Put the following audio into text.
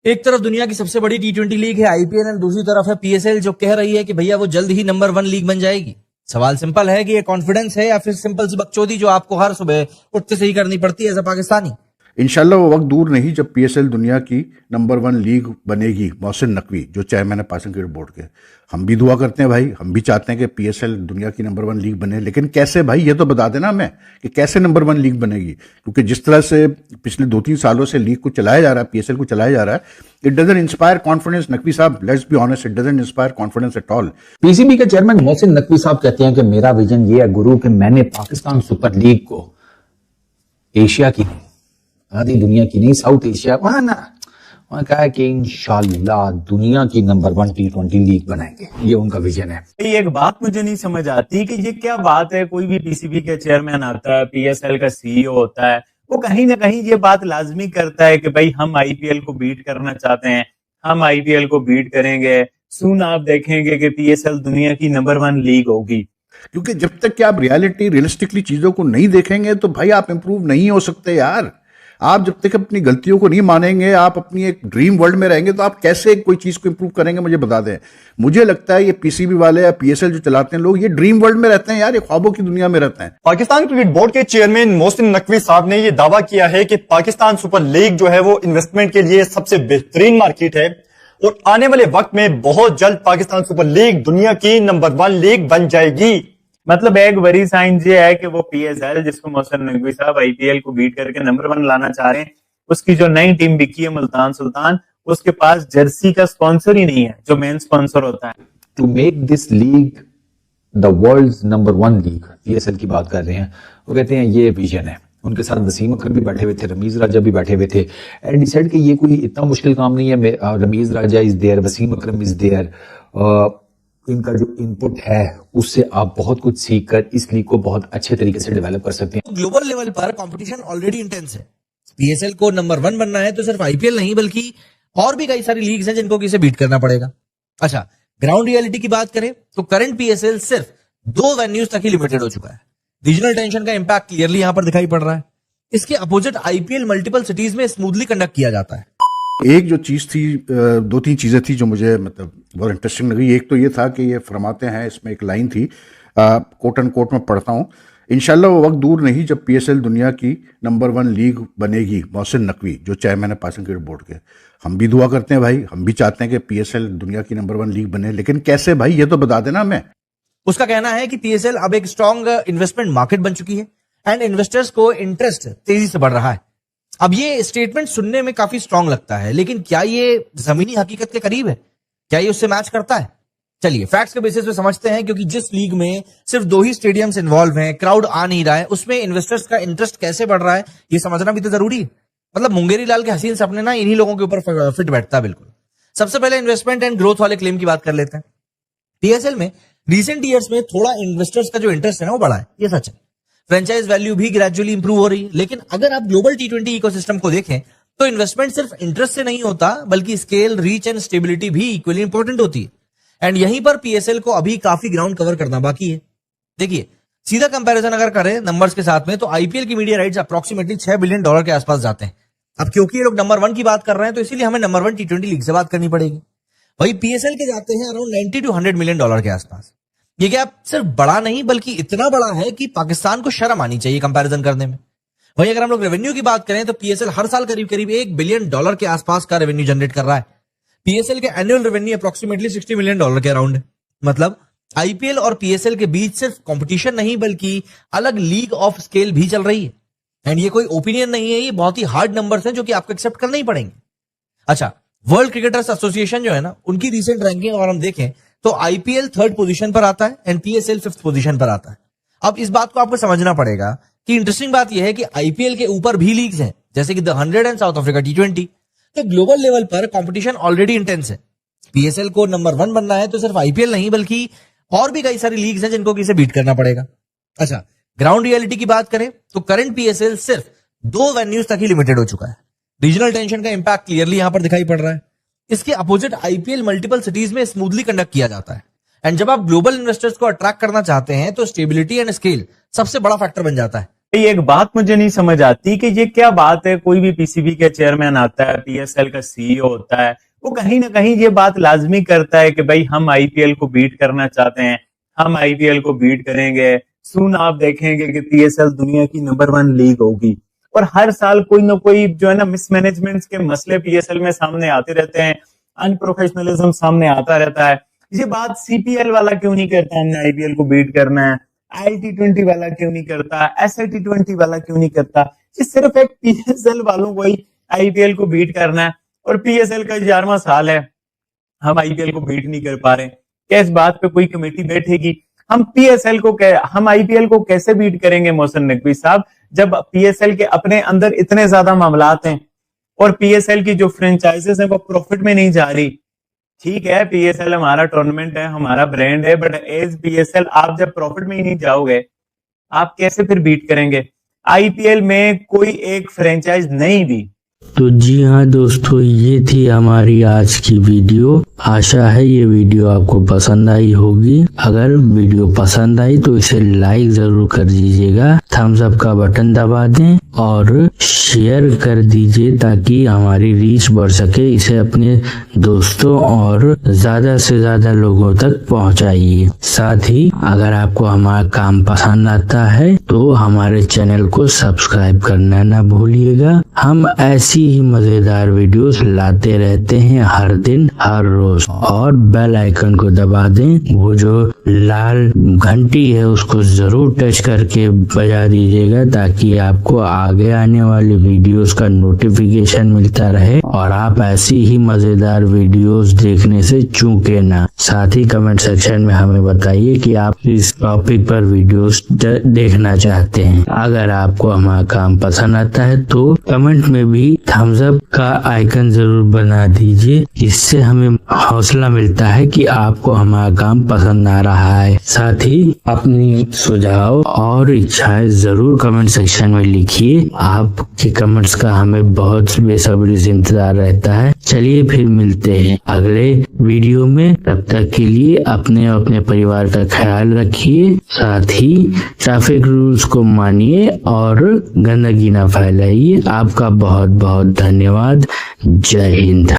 एक तरफ दुनिया की सबसे बड़ी टी20 लीग है आईपीएल और दूसरी तरफ है पीएसएल जो कह रही है कि भैया वो जल्द ही नंबर 1 लीग बन जाएगी। सवाल सिंपल है कि ये कॉन्फिडेंस है या फिर सिंपल सी बकचोदी जो आपको हर सुबह उठते से ही करनी पड़ती है एज अ पाकिस्तानी। इंशाल्लाह वो वक्त दूर नहीं जब पीएसएल दुनिया की नंबर 1 लीग बनेगी। मोहसिन नकवी जो चेयरमैन है पाकिस्तान क्रिकेट बोर्ड के, हम भी दुआ करते हैं भाई, हम भी चाहते हैं कि पीएसएल दुनिया की नंबर 1 लीग बने, लेकिन कैसे भाई ये तो बता देना हमें कि कैसे नंबर 1 लीग बनेगी। क्योंकि जिस तरह से पिछले 2-3 सालों से लीग को चलाया जा रहा है, पीएसएल को चलाया जा रहा है, it doesn't inspire confidence. Naqvi sahab, let's be honest, it doesn't inspire confidence at all. PCB के चेयरमैन मोहसिन नकवी साहब कहते हैं कि मेरा विजन ये है गुरु कि मैंने पाकिस्तान सुपर लीग को एशिया की नहीं, आधी दुनिया की नहीं, साउथ एशिया वहां ना, वहां कहा है कि इंशाल्लाह दुनिया की नंबर 1 टी20 लीग बनाएंगे। ये उनका विजन है। एक बात मुझे नहीं समझ आती कि ये क्या बात है, कोई भी पीसीबी के चेयरमैन आता है, पीएसएल का सीईओ होता है, वो कहीं ना कहीं ये बात लाजमी करता है कि भाई हम आईपीएल को बीट करना चाहते हैं, हम आईपीएल को बीट करेंगे, सुन आप देखेंगे कि पीएसएल दुनिया की नंबर 1 लीग होगी। क्योंकि जब तक कि आप रियलिस्टिकली चीजों को नहीं देखेंगे तो भाई आप इंप्रूव नहीं हो सकते यार। आप जब तक अपनी गलतियों को नहीं मानेंगे, आप अपनी एक ड्रीम वर्ल्ड में रहेंगे, तो आप कैसे कोई चीज को इंप्रूव करेंगे, मुझे बता दें। मुझे लगता है ये पीसीबी वाले या पीएसएल जो चलाते हैं लोग, ये ड्रीम वर्ल्ड में रहते हैं यार, ये ख्वाबों की दुनिया में रहते हैं। पाकिस्तान क्रिकेट बोर्ड के चेयरमैन मोहसिन नकवी साहब ने यह दावा किया है कि पाकिस्तान सुपर लीग जो है वो इन्वेस्टमेंट के लिए सबसे बेहतरीन मार्केट है और आने वाले वक्त में बहुत जल्द पाकिस्तान सुपर लीग दुनिया की नंबर 1 लीग बन जाएगी। मतलब एक बड़ी साइन ये है कि वो पीएसएल जिसको मोहसिन नकवी साहब आईपीएल को बीट करके नंबर 1 लाना चाह रहे हैं, उसकी जो नई टीम बिकी है मुल्तान सुल्तान, उसके पास जर्सी का स्पॉन्सर ही नहीं है जो मेन स्पॉन्सर होता है। To make this league the world's number 1 league, PSL की बात कर रहे हैं, वो कहते हैं ये विजन है। उनके साथ वसीम अकरम भी बैठे हुए थे, रमीज राजा भी बैठे हुए थे एंड डिसाइड कि ये कोई इतना मुश्किल काम नहीं है। Ramiz Raja is there, Wasim Akram is there, इनका जो इनपुट है उससे आप बहुत कुछ सीखकर इस लीग को बहुत अच्छे तरीके से डेवलप कर सकते हैं। ग्लोबल लेवल पर कंपटीशन ऑलरेडी इंटेंस है। पीएसएल को नंबर 1 बनना है तो सिर्फ आईपीएल नहीं बल्कि और भी कई सारी लीग्स हैं जिनको किसे बीट करना पड़ेगा। अच्छा, ग्राउंड रियलिटी की बात करें तो करंट पीएसएल सिर्फ 2 वेन्यूज तक ही लिमिटेड हो चुका है। रीजनल टेंशन का इंपैक्ट क्लियरली यहां पर दिखाई पड़ रहा है। इसके अपोजिट आईपीएल मल्टीपल सिटीज में स्मूथली कंडक्ट किया जाता है। एक जो चीज थी, 2-3 चीजें थी जो मुझे मतलब बहुत इंटरेस्टिंग लगी। एक तो ये था कि ये फरमाते हैं, इसमें एक लाइन थी, कोट एंड कोट में पढ़ता हूं, इंशाल्लाह वो वक्त दूर नहीं जब पीएसएल दुनिया की नंबर 1 लीग बनेगी। मोहसिन नकवी जो चेयरमैन है पाकिस्तान क्रिकेट बोर्ड के, हम भी दुआ करते हैं भाई, हम भी चाहते हैं कि पीएसएल दुनिया की नंबर 1 लीग बने, लेकिन कैसे भाई ये तो बता देना हमें। उसका कहना है कि पीएसएल अब एक स्ट्रॉन्ग इन्वेस्टमेंट मार्केट बन चुकी है एंड इन्वेस्टर्स को इंटरेस्ट तेजी से बढ़ रहा है। अब ये स्टेटमेंट सुनने में काफी स्ट्रॉन्ग लगता है, लेकिन क्या ये जमीनी हकीकत के करीब है? क्या ये उससे मैच करता है? चलिए फैक्ट्स के बेसिस पे समझते हैं। क्योंकि जिस लीग में सिर्फ 2 ही स्टेडियम्स इन्वॉल्व हैं, क्राउड आ नहीं रहा है, उसमें इन्वेस्टर्स का इंटरेस्ट कैसे बढ़ रहा है ये समझना भी तो जरूरी है। मतलब मुंगेरी लाल के हसीन सपने ना इन्हीं लोगों के ऊपर फिट बैठता है बिल्कुल। सबसे पहले इन्वेस्टमेंट एंड ग्रोथ वाले क्लेम की बात कर लेते हैं। पीएसएल में रिसेंट ईयर्स में थोड़ा इन्वेस्टर्स का जो इंटरेस्ट है ना वो बढ़ा है, ये सच है। फ्रेंचाइज वैल्यू भी ग्रेजुअली इंप्रूव हो रही है। लेकिन अगर आप ग्लोबल टी20 इकोसिस्टम को देखें तो इन्वेस्टमेंट सिर्फ इंटरेस्ट से नहीं होता, बल्कि स्केल, रीच एंड स्टेबिलिटी भी इक्वली इंपॉर्टेंट होती है। एंड यहीं पर पीएसएल को अभी काफी ग्राउंड कवर करना बाकी है। देखिए, सीधा कंपैरिजन अगर करें नंबर्स के साथ में तो आईपीएल की मीडिया राइट्स अप्रोक्सीमेटली $6 बिलियन के आसपास जाते हैं। अब क्योंकि ये लोग नंबर 1 की बात कर रहे हैं तो इसीलिए हमें नंबर 1 टी20 लीग से बात करनी पड़ेगी। वही पीएसएल के जाते हैं अराउंड $90 to $100 मिलियन के आसपास। ये गैप सिर्फ बड़ा नहीं बल्कि इतना बड़ा है कि पाकिस्तान को शर्म आनी चाहिए कंपैरिजन करने में। वहीं अगर हम लोग रेवेन्यू की बात करें तो पीएसएल हर साल करीब करीब $1 बिलियन के आसपास का रेवेन्यू जनरेट कर रहा है। पीएसएल के एनुअल रेवेन्यू अप्रोक्सीमेटली $60 मिलियन के अराउंड है। मतलब आईपीएल और पीएसएल के बीच सिर्फ कंपटीशन नहीं बल्कि अलग लीग ऑफ स्केल भी चल रही है। एंड ये कोई ओपिनियन नहीं है, ये बहुत ही हार्ड नंबर्स हैं जो कि आपको एक्सेप्ट करने ही पड़ेंगे। अच्छा, वर्ल्ड क्रिकेटर्स एसोसिएशन जो है ना, उनकी रिसेंट रैंकिंग अगर हम देखें तो आईपीएल 3rd पोजीशन पर आता है एंड पीएसएल 5th पोजीशन पर आता है। अब इस बात को आपको समझना पड़ेगा कि इंटरेस्टिंग बात यह है कि आईपीएल के ऊपर भी लीग्स हैं जैसे कि द 100 एंड साउथ अफ्रीका टी20। तो ग्लोबल लेवल पर कंपटीशन ऑलरेडी इंटेंस है। पीएसएल को नंबर 1 बनना है तो सिर्फ आईपीएल नहीं बल्कि और भी कई सारी लीग्स हैं जिनको किसे बीट करना पड़ेगा। अच्छा, ग्राउंड रियलिटी की बात करें तो करंट पीएसएल सिर्फ 2 वेन्यूज तक ही लिमिटेड हो चुका है। रीजनल टेंशन का इंपैक्ट क्लियरली यहां पर दिखाई पड़ रहा है। इसके अपोजिट आईपीएल मल्टीपल सिटीज में स्मूथली कंडक्ट किया जाता है। एंड जब आप ग्लोबल इन्वेस्टर्स को अट्रैक्ट करना चाहते हैं तो स्टेबिलिटी एंड स्केल सबसे बड़ा फैक्टर बन जाता है। ये एक बात मुझे नहीं समझ आती कि ये क्या बात है, कोई भी पीसीबी का चेयरमैन आता है, पीएसएल का सीईओ होता है, वो कहीं ना कहीं ये बात लाजमी करता है कि भाई हम आईपीएल को बीट करना चाहते हैं, हम आईपीएल को बीट करेंगे, सून आप देखेंगे कि पीएसएल दुनिया की नंबर 1 लीग होगी। और हर साल कोई ना कोई जो है ना मिसमैनेजमेंट के मसले पीएसएल में सामने आते रहते हैं, अनप्रोफेशनलिज्म सामने आता रहता है। ये बात सीपीएल वाला क्यों नहीं करता, हमने आईपीएल को बीट करना है, IIT20 वाला क्यों नहीं करता, SIT20 वाला क्यों नहीं करता, ये सिर्फ एक पीएसएल वालों को ही आईपीएल को बीट करना है। और पीएसएल का 11वां साल है, हम आईपीएल को बीट नहीं कर पा रहे। क्या इस बात पे कोई कमेटी बैठेगी? हम आईपीएल को कैसे बीट करेंगे मोहसिन नकवी साहब, जब पीएसएल के अपने अंदर इतने ज्यादा मामलात हैं और पीएसएल की जो फ्रेंचाइजेस है वो प्रॉफिट में नहीं जा रही। ठीक है, पीएसएल हमारा टूर्नामेंट है, हमारा ब्रांड है, बट एज पीएसएल आप जब प्रॉफिट में ही नहीं जाओगे, आप कैसे फिर बीट करेंगे? आईपीएल में कोई एक फ्रेंचाइज नहीं दी। तो जी हाँ दोस्तों, ये थी हमारी आज की वीडियो। आशा है ये वीडियो आपको पसंद आई होगी। अगर वीडियो पसंद आई तो इसे लाइक जरूर कर दीजिएगा, थम्स अप का बटन दबा दें और शेयर कर दीजिए ताकि हमारी रीच बढ़ सके। इसे अपने दोस्तों और ज्यादा से ज्यादा लोगों तक पहुंचाइए। साथ ही अगर आपको हमारा काम पसंद आता है तो हमारे चैनल को सब्सक्राइब करना ना भूलिएगा। हम ऐसी ही मजेदार वीडियोस लाते रहते हैं हर दिन हर रोज। और बेल आइकन को दबा दें, वो जो लाल घंटी है उसको जरूर टच करके बजा दीजिएगा ताकि आपको आगे आने वाली वीडियोस का नोटिफिकेशन मिलता रहे और आप ऐसी ही मजेदार वीडियोस देखने से चूके ना। साथ ही कमेंट सेक्शन में हमें बताइए कि आप इस टॉपिक पर वीडियोस देखना चाहते हैं। अगर आपको हमारा काम पसंद आता है तो कमेंट में भी थम्स अप का आइकन जरूर बना दीजिए, इससे हमें हौसला मिलता है कि आपको हमारा काम पसंद आ रहा है। साथ ही अपनी सुझाव और इच्छाएं जरूर कमेंट सेक्शन में लिखिए। आपके कमेंट्स का हमें बहुत बेसब्री से इंतजार रहता है। चलिए फिर मिलते हैं अगले वीडियो में, तब तक के लिए अपने और अपने परिवार का ख्याल रखिए। साथ ही ट्रैफिक रूल्स को मानिए और गंदगी ना फैलाइए। आपका बहुत बहुत धन्यवाद। जय हिंद।